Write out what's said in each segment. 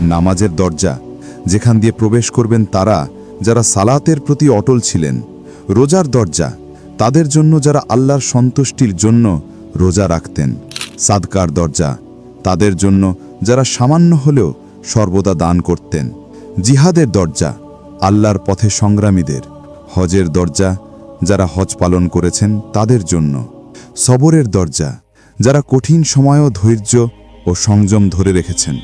নামাজের দরজা, যেখান দিয়ে প্রবেশ করবেন তারা যারা সালাতের প্রতি অটল ছিলেন। রোজার দরজা, তাদের জন্য যারা আল্লাহর সন্তুষ্টির জন্য রোজা রাখতেন। সাদকার দরজা, তাদের জন্য যারা সামান্য হলেও সর্বদা দান করতেন। জিহাদের দরজা, আল্লাহর পথে সংগ্রামীদের। হজের দরজা, যারা হজ পালন করেছেন তাদের জন্য। সবরের দরজা, যারা কঠিন সময়ও ধৈর্য ও সংযম ধরে রেখেছেন।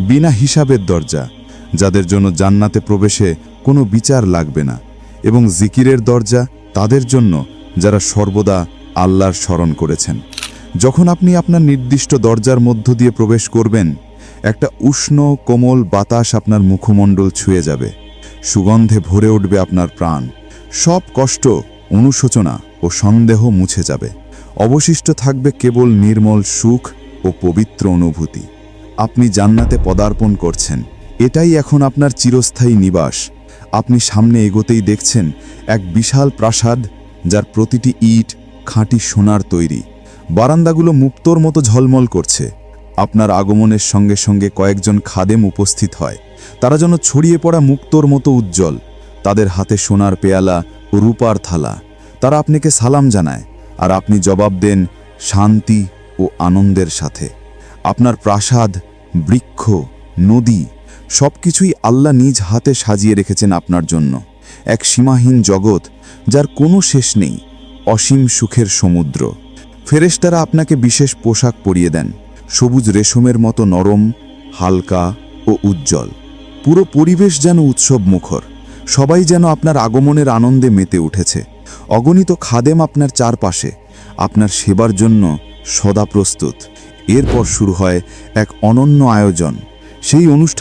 বিনা হিসাবের দরজা, যাদের জন্য জান্নাতে প্রবেশে কোনো বিচার লাগবে না। এবং জিকিরের দরজা, তাদের জন্য যারা সর্বদা আল্লাহর স্মরণ করেছেন। যখন আপনি আপনার নির্দিষ্ট দরজার মধ্য দিয়ে প্রবেশ করবেন, একটা উষ্ণ কোমল বাতাস আপনার মুখমণ্ডল ছুঁয়ে যাবে। সুগন্ধে ভরে উঠবে আপনার প্রাণ। সব কষ্ট, অনুশোচনা ও সন্দেহ মুছে যাবে। অবশিষ্ট থাকবে কেবল নির্মল সুখ ও পবিত্র অনুভূতি। আপনি জান্নাতে পদার্পণ করছেন। এটাই এখন আপনার চিরস্থায়ী নিবাস। আপনি সামনে এগোতেই দেখছেন এক বিশাল প্রাসাদ, যার প্রতিটি ইট খাঁটি সোনার তৈরি। বারান্দাগুলো মুক্তোর মতো ঝলমল করছে। আপনার আগমনের সঙ্গে সঙ্গে কয়েকজন খাদেম উপস্থিত হয়। তারা যেন ছড়িয়ে পড়া মুক্তোর মতো উজ্জ্বল। তাদের হাতে সোনার পেয়ালা ও রূপার থালা। তারা আপনাকে সালাম জানায়, আর আপনি জবাব দেন শান্তি ও আনন্দের সাথে। আপনার প্রাসাদ, বৃক্ষ, নদী সবকিছুই আল্লাহ নিজ হাতে সাজিয়ে রেখেছেন আপনার জন্য। এক সীমাহীন জগৎ, যার কোনো শেষ নেই। অসীম সুখের সমুদ্র। ফেরেশতারা আপনাকে বিশেষ পোশাক পরিয়ে দেন, সবুজ রেশমের মতো নরম, হালকা ও উজ্জ্বল। পুরো পরিবেশ যেন উৎসব মুখর। সবাই যেন আপনার আগমনের আনন্দে মেতে উঠেছে। অগণিত খাদেম আপনার চারপাশে, আপনার সেবার জন্য সদা প্রস্তুত। এরপর শুরু হয় এক অনন্য আয়োজন। সেই অনুষ্ঠান